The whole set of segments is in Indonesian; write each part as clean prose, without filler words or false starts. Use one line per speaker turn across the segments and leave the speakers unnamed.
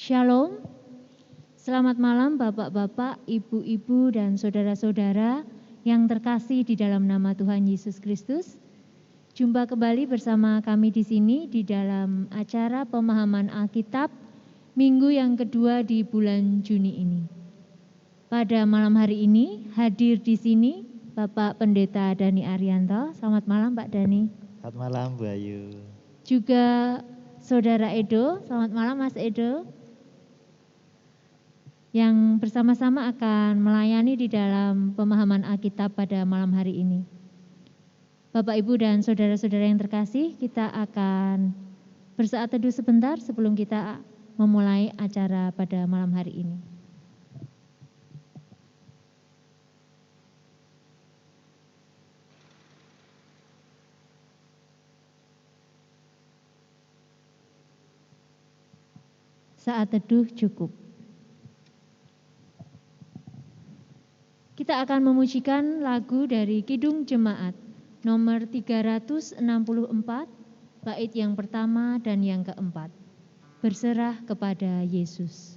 Shalom, selamat malam Bapak-Bapak, Ibu-Ibu, dan Saudara-saudara yang terkasih di dalam nama Tuhan Yesus Kristus. Jumpa kembali bersama kami di sini di dalam acara pemahaman Alkitab minggu yang kedua di bulan Juni ini. Pada malam hari ini hadir di sini Bapak Pendeta Dani Arianto. Selamat malam Pak Dani.
Selamat malam Bu Ayu.
Juga Saudara Edo. Selamat malam Mas Edo. Yang bersama-sama akan melayani di dalam pemahaman Alkitab pada malam hari ini. Bapak, Ibu, dan saudara-saudara yang terkasih, kita akan bersaat teduh sebentar sebelum kita memulai acara pada malam hari ini. Saat teduh cukup. Kita akan memujikan lagu dari Kidung Jemaat nomor 364, bait yang pertama dan yang keempat. Berserah kepada Yesus.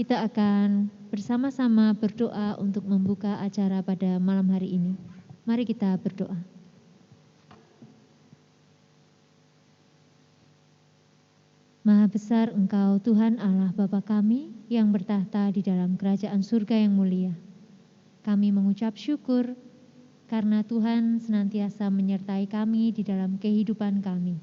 Kita akan bersama-sama berdoa untuk membuka acara pada malam hari ini. Mari kita berdoa. Maha besar Engkau Tuhan Allah Bapa kami yang bertahta di dalam kerajaan surga yang mulia. Kami mengucap syukur karena Tuhan senantiasa menyertai kami di dalam kehidupan kami.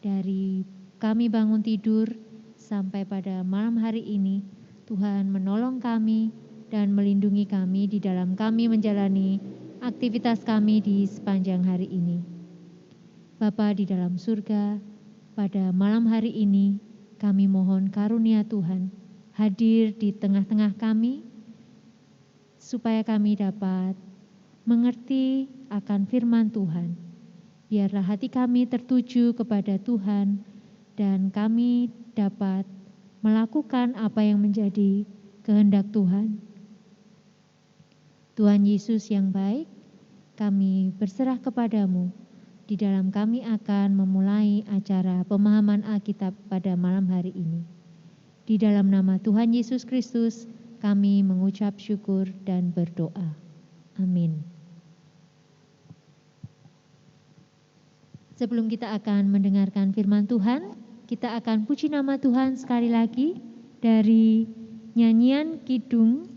Dari kami bangun tidur sampai pada malam hari ini, Tuhan menolong kami dan melindungi kami di dalam kami menjalani aktivitas kami di sepanjang hari ini. Bapa di dalam surga, pada malam hari ini kami mohon karunia Tuhan hadir di tengah-tengah kami, supaya kami dapat mengerti akan firman Tuhan. Biarlah hati kami tertuju kepada Tuhan dan kami dapat melakukan apa yang menjadi kehendak Tuhan. Tuhan Yesus yang baik, kami berserah kepadamu. Di dalam kami akan memulai acara pemahaman Alkitab pada malam hari ini. Di dalam nama Tuhan Yesus Kristus, kami mengucap syukur dan berdoa. Amin. Sebelum kita akan mendengarkan firman Tuhan, kita akan puji nama Tuhan sekali lagi dari nyanyian Kidung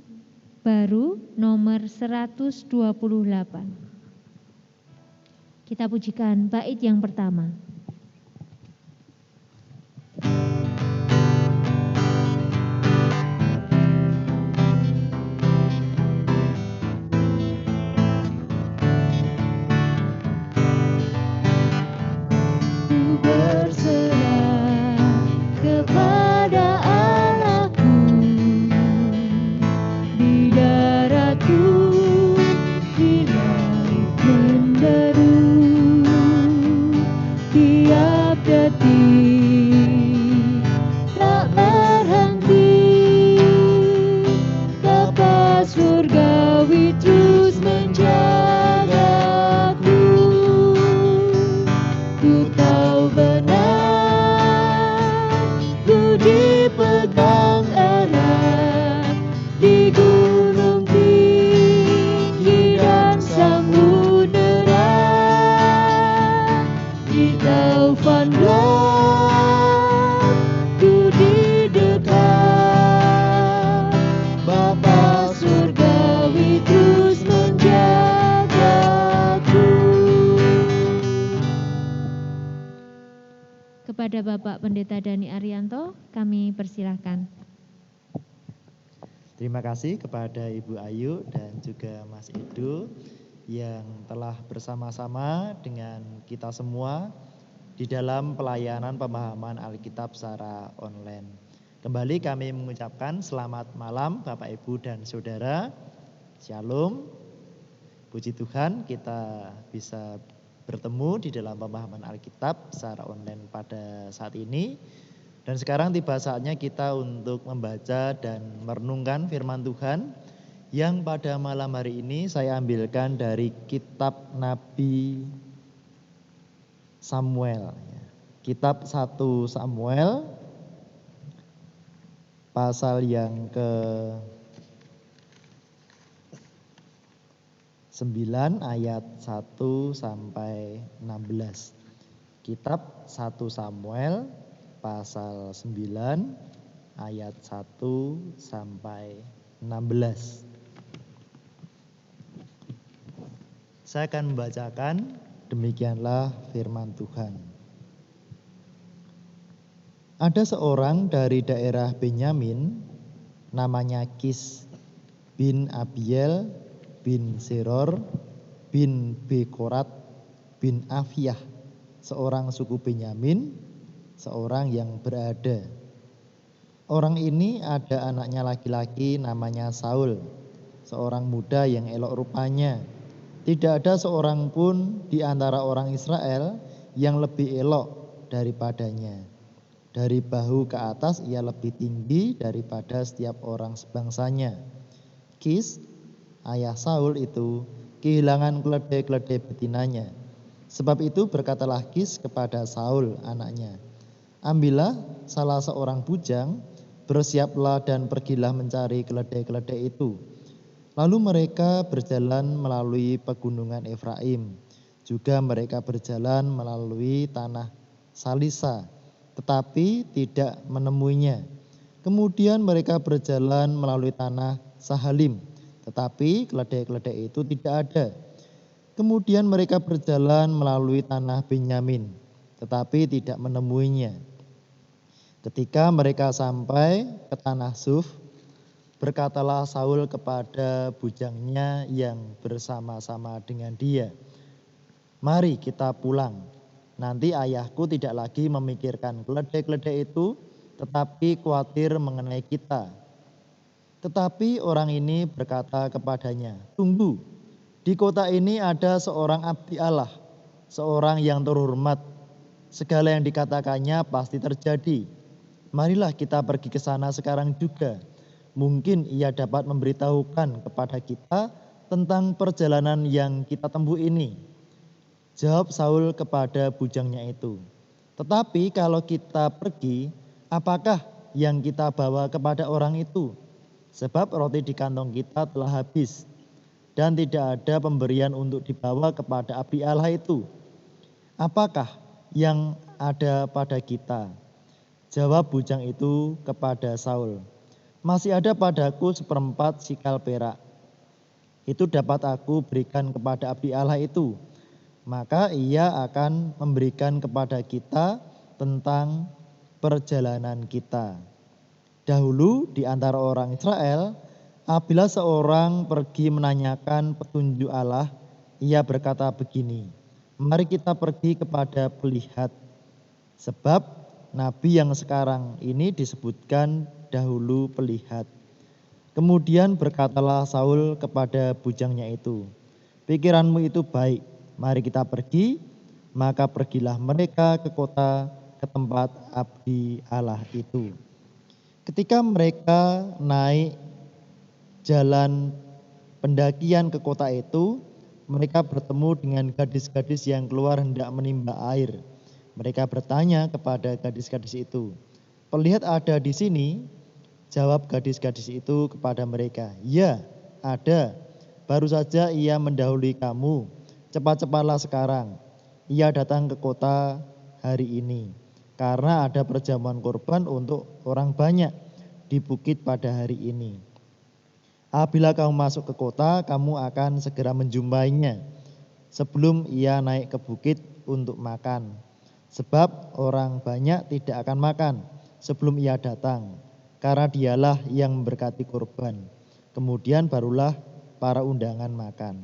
Baru nomor 128. Kita pujikan bait yang pertama. Kepada Bapak Pendeta Dani Arianto, kami persilahkan.
Terima kasih kepada Ibu Ayu dan juga Mas Edo yang telah bersama-sama dengan kita semua di dalam pelayanan pemahaman Alkitab secara online. Kembali kami mengucapkan selamat malam Bapak Ibu dan Saudara. Shalom. Puji Tuhan kita bisa bertemu di dalam pemahaman Alkitab secara online pada saat ini. Dan sekarang tiba saatnya kita untuk membaca dan merenungkan firman Tuhan yang pada malam hari ini saya ambilkan dari kitab Nabi Samuel. Kitab 1 Samuel pasal yang ke-9 ayat 1 sampai 16. Kitab 1 Samuel pasal 9 ayat 1 sampai 16. Saya akan membacakan, demikianlah firman Tuhan. Ada seorang dari daerah Benyamin, namanya Kis bin Abiel bin Seror bin Bekorat bin Afiyah, seorang suku Benyamin, seorang yang berada. Orang ini ada anaknya laki-laki namanya Saul, seorang muda yang elok rupanya. Tidak ada seorang pun di antara orang Israel yang lebih elok daripadanya. Dari bahu ke atas ia lebih tinggi daripada setiap orang sebangsanya. Kis, ayah Saul itu kehilangan keledai-keledai betinanya. Sebab itu berkatalah Kis kepada Saul anaknya, ambillah salah seorang bujang, bersiaplah dan pergilah mencari keledai-keledai itu. Lalu mereka berjalan melalui pegunungan Efraim. Juga mereka berjalan melalui tanah Salisa, tetapi tidak menemuinya. Kemudian mereka berjalan melalui tanah Sahalim, tetapi keledai-keledai itu tidak ada. Kemudian mereka berjalan melalui tanah Benyamin, tetapi tidak menemuinya. Ketika mereka sampai ke tanah Suf, berkatalah Saul kepada bujangnya yang bersama-sama dengan dia, mari kita pulang. Nanti ayahku tidak lagi memikirkan keledai-keledai itu, tetapi khawatir mengenai kita. Tetapi orang ini berkata kepadanya, tunggu, di kota ini ada seorang abdi Allah, seorang yang terhormat. Segala yang dikatakannya pasti terjadi. Marilah kita pergi ke sana sekarang juga. Mungkin ia dapat memberitahukan kepada kita tentang perjalanan yang kita tempuh ini. Jawab Saul kepada bujangnya itu, tetapi kalau kita pergi, apakah yang kita bawa kepada orang itu? Sebab roti di kantong kita telah habis, dan tidak ada pemberian untuk dibawa kepada abdi Allah itu. apakah yang ada pada kita? Jawab bujang itu kepada Saul, masih ada padaku 1/4 sikal perak. Itu dapat aku berikan kepada abdi Allah itu. Maka ia akan memberikan kepada kita tentang perjalanan kita. Dahulu di antara orang Israel, apabila seorang pergi menanyakan petunjuk Allah, ia berkata begini, mari kita pergi kepada pelihat. Sebab nabi yang sekarang ini disebutkan dahulu pelihat. Kemudian berkatalah Saul kepada bujangnya itu, pikiranmu itu baik, mari kita pergi. Maka pergilah mereka ke kota, ke tempat abdi Allah itu. Ketika mereka naik jalan pendakian ke kota itu, mereka bertemu dengan gadis-gadis yang keluar hendak menimba air. Mereka bertanya kepada gadis-gadis itu, pelihat ada di sini? Jawab gadis-gadis itu kepada mereka, ya ada, baru saja ia mendahului kamu, cepat-cepatlah sekarang. Ia datang ke kota hari ini, karena ada perjamuan korban untuk orang banyak di bukit pada hari ini. Apabila kamu masuk ke kota, kamu akan segera menjumpainya sebelum ia naik ke bukit untuk makan. Sebab orang banyak tidak akan makan sebelum ia datang, karena dialah yang memberkati korban. Kemudian barulah para undangan makan.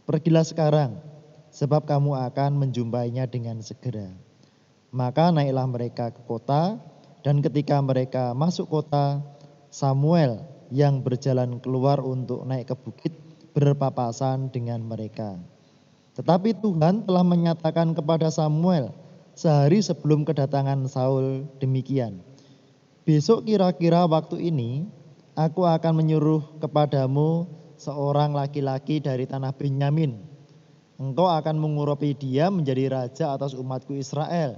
Pergilah sekarang, sebab kamu akan menjumpainya dengan segera. Maka naiklah mereka ke kota, dan ketika mereka masuk kota, Samuel yang berjalan keluar untuk naik ke bukit berpapasan dengan mereka. Tetapi Tuhan telah menyatakan kepada Samuel sehari sebelum kedatangan Saul demikian, besok kira-kira waktu ini aku akan menyuruh kepadamu seorang laki-laki dari tanah Benyamin. Engkau akan mengurapi dia menjadi raja atas umatku Israel,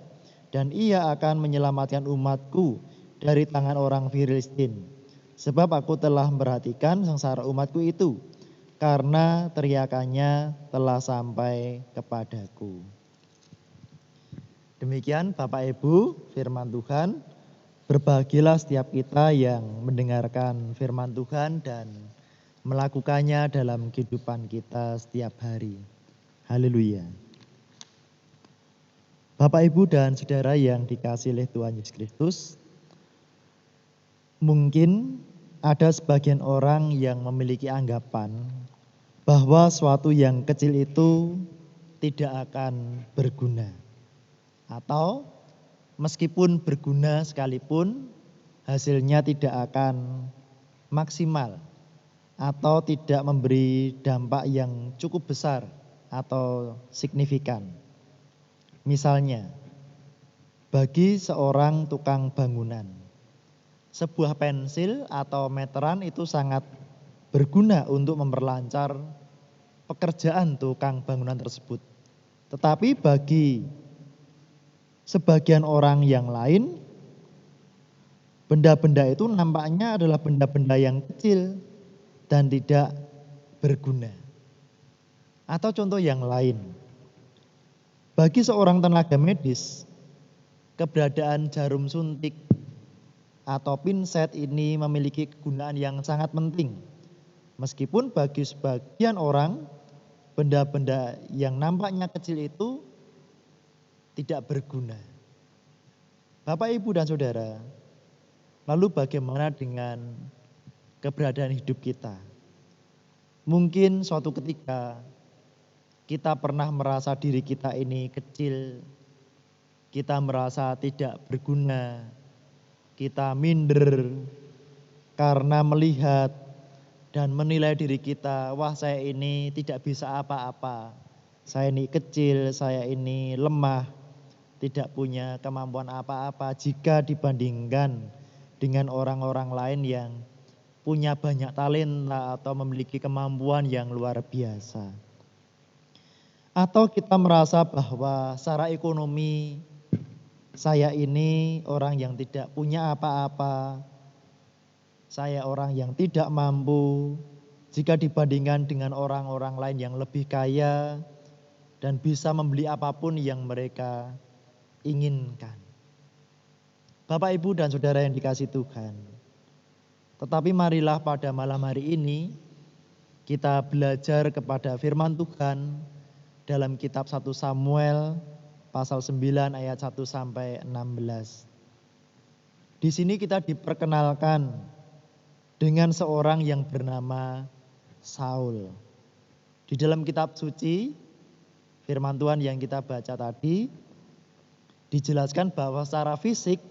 dan ia akan menyelamatkan umatku dari tangan orang Filistin. Sebab aku telah memperhatikan sengsara umatku itu, karena teriakannya telah sampai kepadaku. Demikian Bapak Ibu firman Tuhan. Berbahagialah setiap kita yang mendengarkan firman Tuhan dan melakukannya dalam kehidupan kita setiap hari. Haleluya. Bapak Ibu dan Saudara yang dikasihi oleh Tuhan Yesus Kristus, mungkin ada sebagian orang yang memiliki anggapan bahwa suatu yang kecil itu tidak akan berguna. Atau meskipun berguna sekalipun, hasilnya tidak akan maksimal atau tidak memberi dampak yang cukup besar atau signifikan. Misalnya, bagi seorang tukang bangunan, sebuah pensil atau meteran itu sangat berguna untuk memperlancar pekerjaan tukang bangunan tersebut. Tetapi bagi sebagian orang yang lain, benda-benda itu nampaknya adalah benda-benda yang kecil dan tidak berguna. Atau contoh yang lain, bagi seorang tenaga medis, keberadaan jarum suntik atau pinset ini memiliki kegunaan yang sangat penting. Meskipun bagi sebagian orang, benda-benda yang nampaknya kecil itu tidak berguna. Bapak, Ibu, dan Saudara, lalu bagaimana dengan keberadaan hidup kita? Mungkin suatu ketika kita pernah merasa diri kita ini kecil, kita merasa tidak berguna, kita minder karena melihat dan menilai diri kita, wah saya ini tidak bisa apa-apa, saya ini kecil, saya ini lemah, tidak punya kemampuan apa-apa jika dibandingkan dengan orang-orang lain yang punya banyak talenta atau memiliki kemampuan yang luar biasa. Atau kita merasa bahwa secara ekonomi saya ini orang yang tidak punya apa-apa, saya orang yang tidak mampu jika dibandingkan dengan orang-orang lain yang lebih kaya, dan bisa membeli apapun yang mereka inginkan. Bapak, Ibu, dan Saudara yang dikasihi Tuhan, tetapi marilah pada malam hari ini kita belajar kepada firman Tuhan dalam kitab 1 Samuel pasal 9 ayat 1 sampai 16. Di sini kita diperkenalkan dengan seorang yang bernama Saul. Di dalam kitab suci, firman Tuhan yang kita baca tadi, dijelaskan bahwa secara fisik,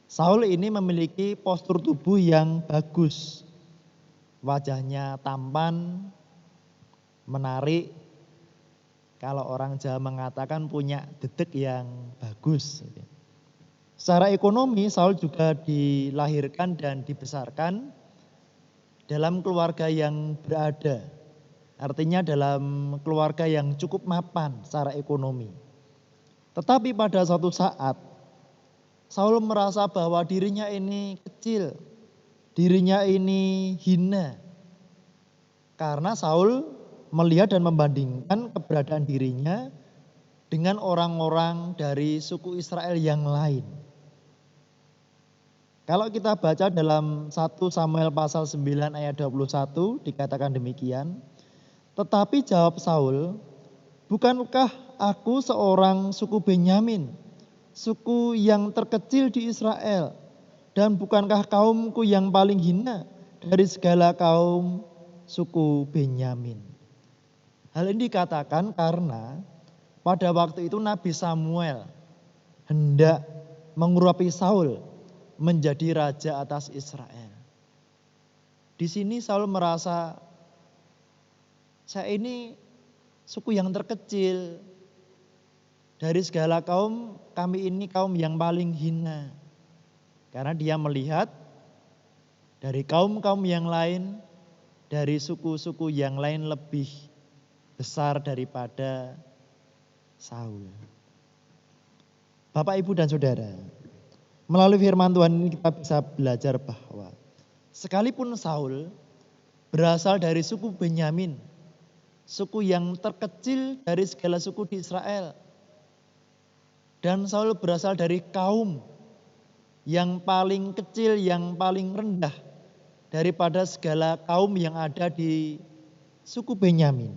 Saul ini memiliki postur tubuh yang bagus. Wajahnya tampan, menarik. Kalau orang Jawa mengatakan punya dedek yang bagus. Secara ekonomi, Saul juga dilahirkan dan dibesarkan dalam keluarga yang berada. Artinya dalam keluarga yang cukup mapan secara ekonomi. Tetapi pada suatu saat, Saul merasa bahwa dirinya ini kecil, dirinya ini hina. Karena Saul melihat dan membandingkan keberadaan dirinya dengan orang-orang dari suku Israel yang lain. Kalau kita baca dalam 1 Samuel pasal 9 ayat 21 dikatakan demikian. Tetapi jawab Saul, bukankah aku seorang suku Benyamin, suku yang terkecil di Israel, dan bukankah kaumku yang paling hina dari segala kaum suku Benyamin. Hal ini dikatakan karena pada waktu itu Nabi Samuel hendak mengurapi Saul menjadi raja atas Israel. Di sini Saul merasa, saya ini suku yang terkecil. Dari segala kaum, kami ini kaum yang paling hina. Karena dia melihat dari kaum-kaum yang lain, dari suku-suku yang lain lebih besar daripada Saul. Bapak, Ibu, dan Saudara, melalui firman Tuhan ini kita bisa belajar bahwa sekalipun Saul berasal dari suku Benyamin, suku yang terkecil dari segala suku di Israel, dan Saul berasal dari kaum yang paling kecil, yang paling rendah daripada segala kaum yang ada di suku Benyamin.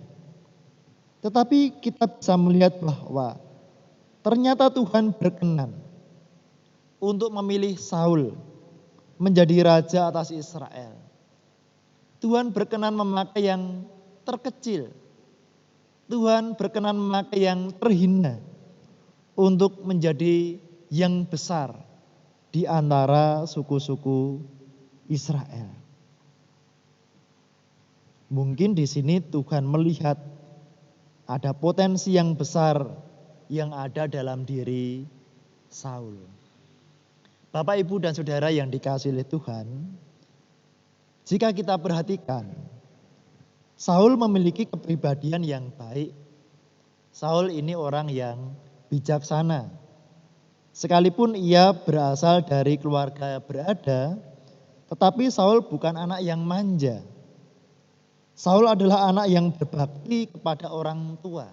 Tetapi kita bisa melihat bahwa ternyata Tuhan berkenan untuk memilih Saul menjadi raja atas Israel. Tuhan berkenan memakai yang terkecil. Tuhan berkenan memakai yang terhina untuk menjadi yang besar di antara suku-suku Israel. Mungkin di sini Tuhan melihat ada potensi yang besar yang ada dalam diri Saul. Bapak, Ibu, dan Saudara yang dikasihi oleh Tuhan, jika kita perhatikan, Saul memiliki kepribadian yang baik. Saul ini orang yang bijaksana. Sekalipun ia berasal dari keluarga berada, tetapi Saul bukan anak yang manja. Saul adalah anak yang berbakti kepada orang tua.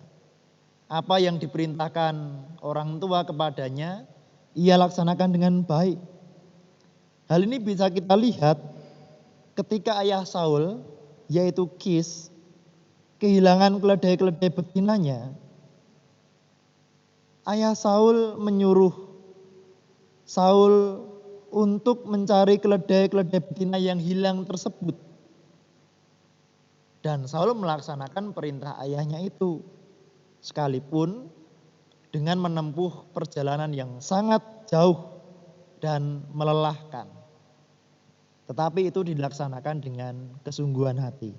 Apa yang diperintahkan orang tua kepadanya, ia laksanakan dengan baik. Hal ini bisa kita lihat ketika ayah Saul, yaitu Kis, kehilangan keledai-keledai betinanya. Ayah Saul menyuruh Saul untuk mencari keledai-keledai betina yang hilang tersebut. Dan Saul melaksanakan perintah ayahnya itu. Sekalipun dengan menempuh perjalanan yang sangat jauh dan melelahkan. Tetapi itu dilaksanakan dengan kesungguhan hati.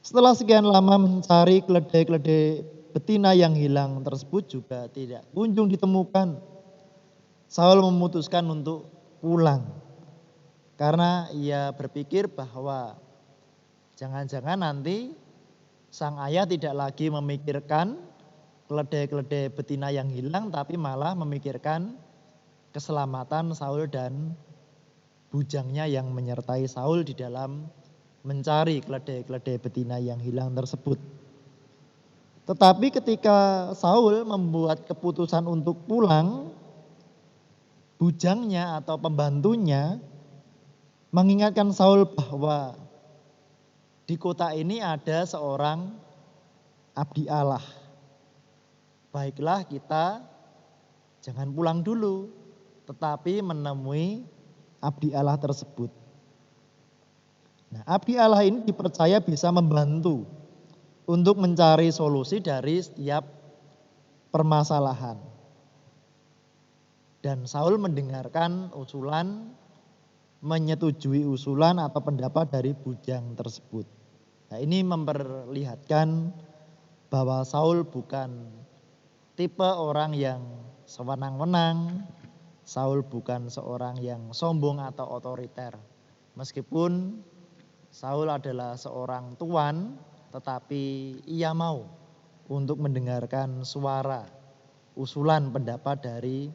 Setelah sekian lama mencari keledai-keledai betina yang hilang tersebut juga tidak kunjung ditemukan. Saul memutuskan untuk pulang. Karena ia berpikir bahwa jangan-jangan nanti sang ayah tidak lagi memikirkan keledai-keledai betina yang hilang, tapi malah memikirkan keselamatan Saul dan bujangnya yang menyertai Saul di dalam mencari keledai-keledai betina yang hilang tersebut. Tetapi ketika Saul membuat keputusan untuk pulang, bujangnya atau pembantunya mengingatkan Saul bahwa di kota ini ada seorang abdi Allah. Baiklah, kita jangan pulang dulu, tetapi menemui abdi Allah tersebut. Nah, abdi Allah ini dipercaya bisa membantu untuk mencari solusi dari setiap permasalahan. Dan Saul mendengarkan usulan, menyetujui usulan atau pendapat dari bujang tersebut. Nah, ini memperlihatkan bahwa Saul bukan tipe orang yang sewenang-wenang. Saul bukan seorang yang sombong atau otoriter. Meskipun Saul adalah seorang tuan, tetapi ia mau untuk mendengarkan suara, usulan pendapat dari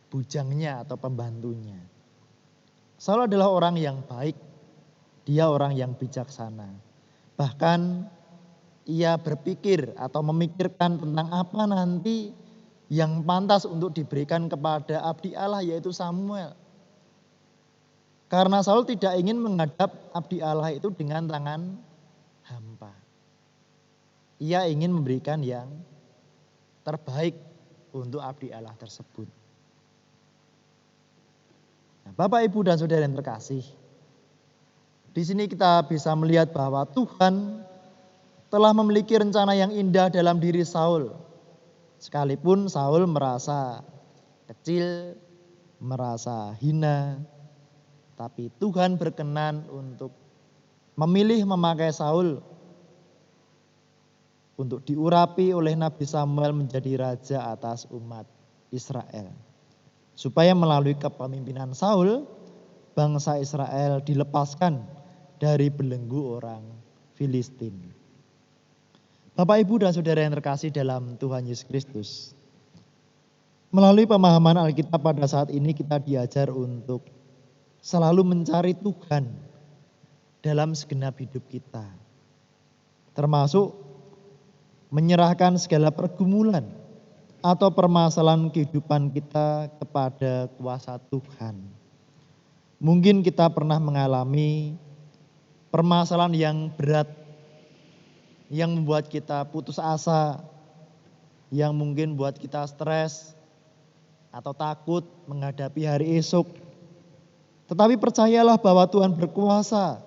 bujangnya atau pembantunya. Saul adalah orang yang baik, dia orang yang bijaksana. Bahkan ia berpikir atau memikirkan tentang apa nanti yang pantas untuk diberikan kepada abdi Allah, yaitu Samuel. Karena Saul tidak ingin menghadap abdi Allah itu dengan tangan hampa. Ia ingin memberikan yang terbaik untuk abdi Allah tersebut. Nah, Bapak, Ibu, dan Saudara yang terkasih, di sini kita bisa melihat bahwa Tuhan telah memiliki rencana yang indah dalam diri Saul. Sekalipun Saul merasa kecil, merasa hina, tapi Tuhan berkenan untuk memilih memakai Saul untuk diurapi oleh Nabi Samuel menjadi raja atas umat Israel. Supaya melalui kepemimpinan Saul, bangsa Israel dilepaskan dari belenggu orang Filistin. Bapak, Ibu, dan Saudara yang terkasih dalam Tuhan Yesus Kristus, melalui pemahaman Alkitab pada saat ini kita diajar untuk selalu mencari Tuhan dalam segenap hidup kita. Termasuk menyerahkan segala pergumulan atau permasalahan kehidupan kita kepada kuasa Tuhan. Mungkin kita pernah mengalami permasalahan yang berat, yang membuat kita putus asa, yang mungkin buat kita stres atau takut menghadapi hari esok. Tetapi percayalah bahwa Tuhan berkuasa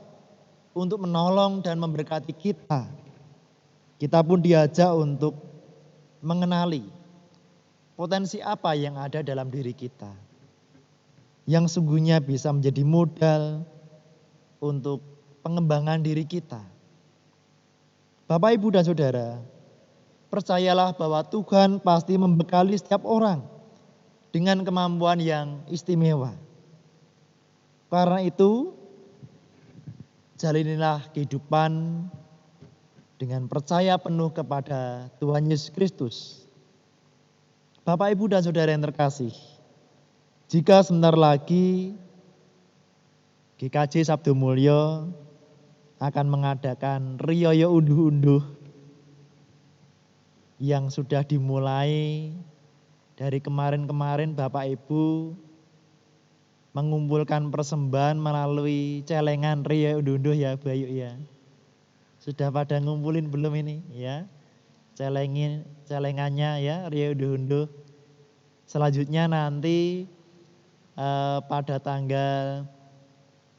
untuk menolong dan memberkati kita. Kita pun diajak untuk mengenali potensi apa yang ada dalam diri kita, yang sungguhnya bisa menjadi modal untuk pengembangan diri kita. Bapak, Ibu, dan Saudara, percayalah bahwa Tuhan pasti membekali setiap orang dengan kemampuan yang istimewa. Karena itu, jalanilah kehidupan dengan percaya penuh kepada Tuhan Yesus Kristus. Bapak, Ibu, dan Saudara yang terkasih, jika sebentar lagi GKJ Sabdo Mulyo akan mengadakan riyoyo unduh-unduh yang sudah dimulai dari kemarin-kemarin, Bapak Ibu mengumpulkan persembahan melalui celengan riyoyo unduh-unduh ya, Bayu ya. Sudah pada ngumpulin belum ini ya? Celengannya ya, riyoyo unduh-unduh. Selanjutnya nanti pada tanggal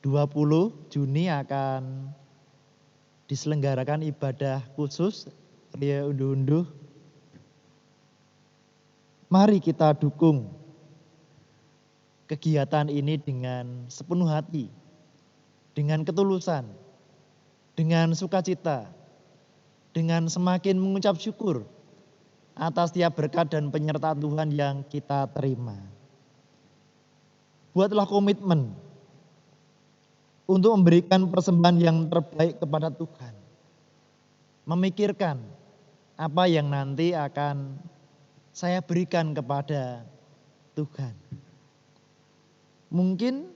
20 Juni akan diselenggarakan ibadah khusus riyoyo unduh-unduh. Mari kita dukung kegiatan ini dengan sepenuh hati, dengan ketulusan, dengan sukacita, dengan semakin mengucap syukur atas setiap berkat dan penyertaan Tuhan yang kita terima. Buatlah komitmen untuk memberikan persembahan yang terbaik kepada Tuhan. Memikirkan apa yang nanti akan saya berikan kepada Tuhan. Mungkin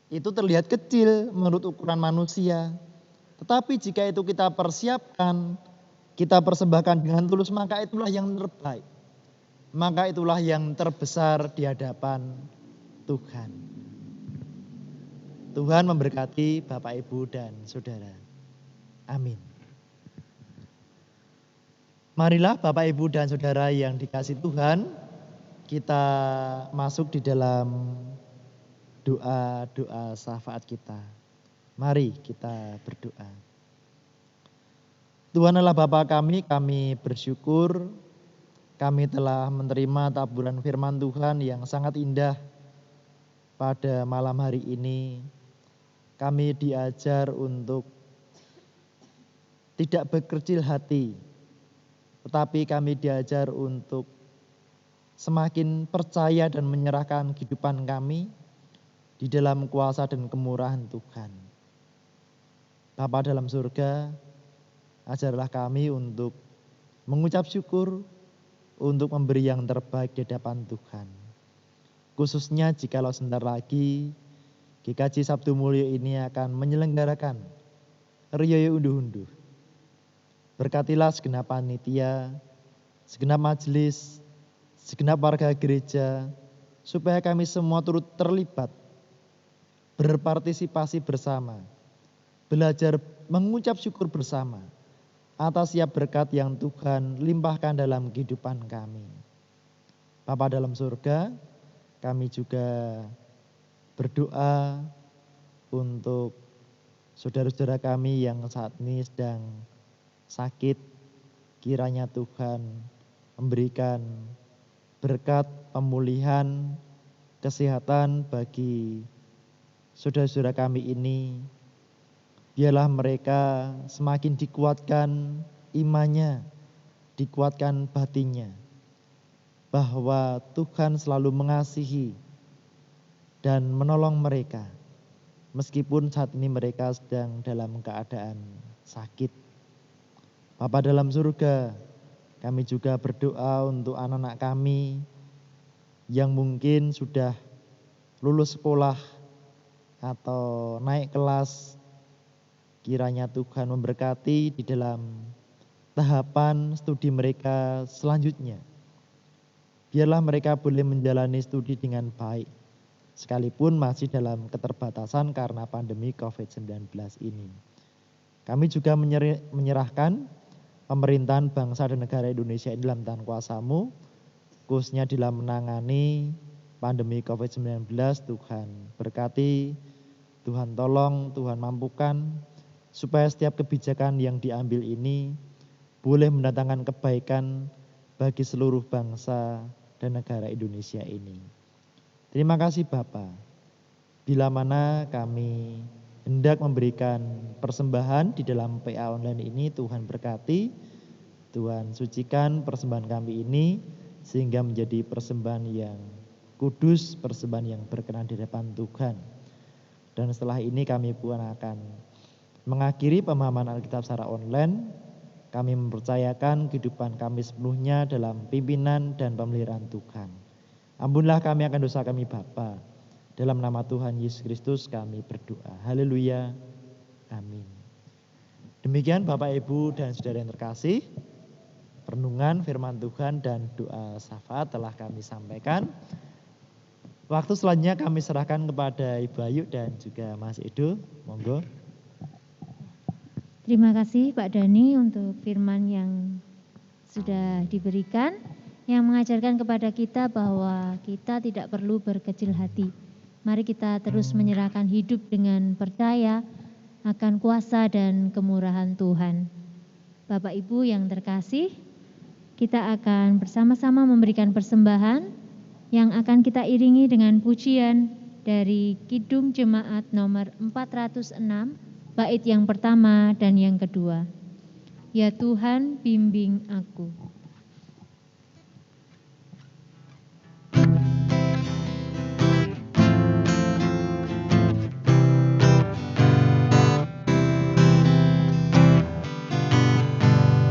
itu terlihat kecil menurut ukuran manusia. Tetapi jika itu kita persiapkan kita persembahkan dengan tulus, maka itulah yang terbaik. Maka itulah yang terbesar di hadapan Tuhan. Tuhan memberkati Bapak, Ibu, dan Saudara. Amin. Marilah Bapak, Ibu, dan Saudara yang dikasihi Tuhan, kita masuk di dalam doa-doa syafaat kita. Mari kita berdoa. Tuhan Allah Bapa kami bersyukur kami telah menerima taburan firman Tuhan yang sangat indah pada malam hari ini. Kami diajar untuk tidak berkecil hati, tetapi kami diajar untuk semakin percaya dan menyerahkan kehidupan kami di dalam kuasa dan kemurahan Tuhan. Bapa dalam surga, ajarlah kami untuk mengucap syukur, untuk memberi yang terbaik di hadapan Tuhan. Khususnya jikalau sebentar lagi GKJ Sabtu Mulia ini akan menyelenggarakan Riyoyo Unduh-Unduh. Berkatilah segenap panitia, segenap majelis, segenap warga gereja, supaya kami semua turut terlibat, berpartisipasi bersama, belajar mengucap syukur bersama atas setiap berkat yang Tuhan limpahkan dalam kehidupan kami. Bapa dalam surga, kami juga berdoa untuk saudara-saudara kami yang saat ini sedang sakit. Kiranya Tuhan memberikan berkat pemulihan, kesehatan bagi saudara-saudara kami ini. Biarlah mereka semakin dikuatkan imannya, dikuatkan batinnya, bahwa Tuhan selalu mengasihi dan menolong mereka, meskipun saat ini mereka sedang dalam keadaan sakit. Bapa dalam surga, kami juga berdoa untuk anak-anak kami yang mungkin sudah lulus sekolah atau naik kelas. Kiranya Tuhan memberkati di dalam tahapan studi mereka selanjutnya. Biarlah mereka boleh menjalani studi dengan baik, sekalipun masih dalam keterbatasan karena pandemi COVID-19 ini. Kami juga menyerahkan pemerintahan bangsa dan negara Indonesia ini dalam tangan kuasa-Mu, khususnya dalam menangani pandemi COVID-19. Tuhan berkati, Tuhan tolong, Tuhan mampukan, supaya setiap kebijakan yang diambil ini boleh mendatangkan kebaikan bagi seluruh bangsa dan negara Indonesia ini. Terima kasih Bapa. Bila mana kami hendak memberikan persembahan di dalam PA online ini, Tuhan berkati, Tuhan sucikan persembahan kami ini sehingga menjadi persembahan yang kudus, persembahan yang berkenan di hadapan Tuhan. Dan setelah ini kami pun akan mengakhiri pemahaman Alkitab secara online. Kami mempercayakan kehidupan kami sepenuhnya dalam pimpinan dan pemeliharaan Tuhan. Ampunilah kami akan dosa kami Bapa. Dalam nama Tuhan Yesus Kristus kami berdoa. Haleluya. Amin. Demikian Bapak, Ibu, dan saudara yang terkasih, renungan firman Tuhan dan doa syafaat telah kami sampaikan. Waktu selanjutnya kami serahkan kepada Ibu Ayu dan juga Mas Edo. Monggo.
Terima kasih Pak Dhani untuk firman yang sudah diberikan, yang mengajarkan kepada kita bahwa kita tidak perlu berkecil hati. Mari kita terus menyerahkan hidup dengan percaya akan kuasa dan kemurahan Tuhan. Bapak Ibu yang terkasih, kita akan bersama-sama memberikan persembahan yang akan kita iringi dengan pujian dari Kidung Jemaat nomor 406, bait yang pertama dan yang kedua. Ya Tuhan, bimbing aku.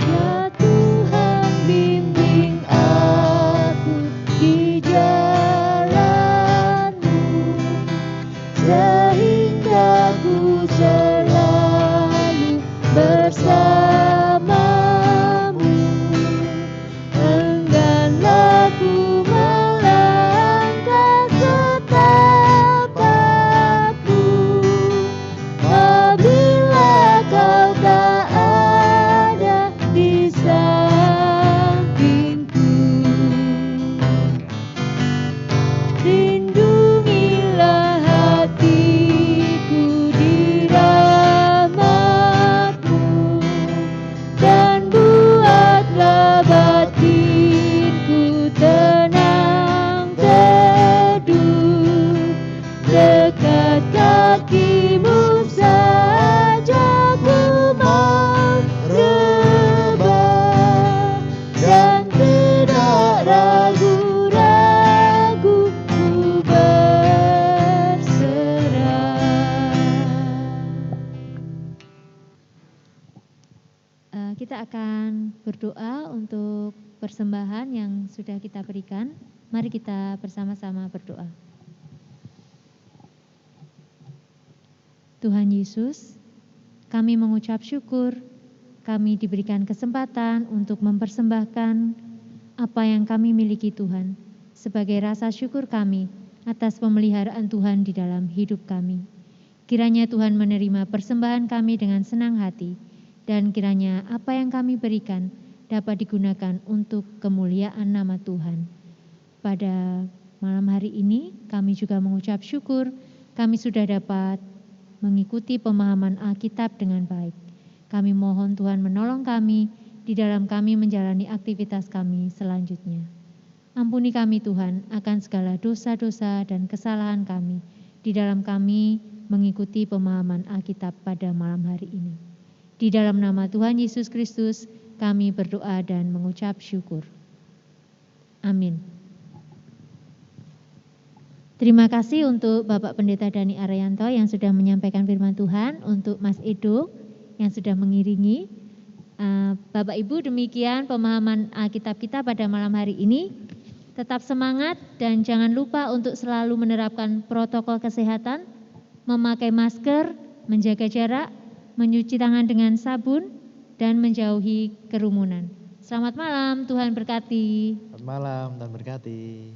Ya Tuhan, bimbing aku di jalan-Mu, sehingga ku selalu bersama-Mu. kita akan berdoa untuk persembahan yang sudah kita berikan. Mari kita bersama-sama berdoa. Tuhan Yesus, kami mengucap syukur, kami diberikan kesempatan untuk mempersembahkan apa yang kami miliki Tuhan, sebagai rasa syukur kami atas pemeliharaan Tuhan di dalam hidup kami. Kiranya Tuhan menerima persembahan kami dengan senang hati, dan kiranya apa yang kami berikan dapat digunakan untuk kemuliaan nama Tuhan. Pada malam hari ini kami juga mengucap syukur kami sudah dapat mengikuti pemahaman Alkitab dengan baik. Kami mohon Tuhan menolong kami di dalam kami menjalani aktivitas kami selanjutnya. Ampuni kami Tuhan akan segala dosa-dosa dan kesalahan kami di dalam kami mengikuti pemahaman Alkitab pada malam hari ini. Di dalam nama Tuhan Yesus Kristus kami berdoa dan mengucap syukur. Amin. Terima kasih untuk Bapak Pendeta Dhani Arianto yang sudah menyampaikan firman Tuhan, untuk Mas Edo yang sudah mengiringi. Bapak Ibu, demikian pemahaman Alkitab kita pada malam hari ini. Tetap semangat dan jangan lupa untuk selalu menerapkan protokol kesehatan, memakai masker, menjaga jarak, mencuci tangan dengan sabun, dan menjauhi kerumunan. Selamat malam, Tuhan berkati.
Selamat malam dan berkati.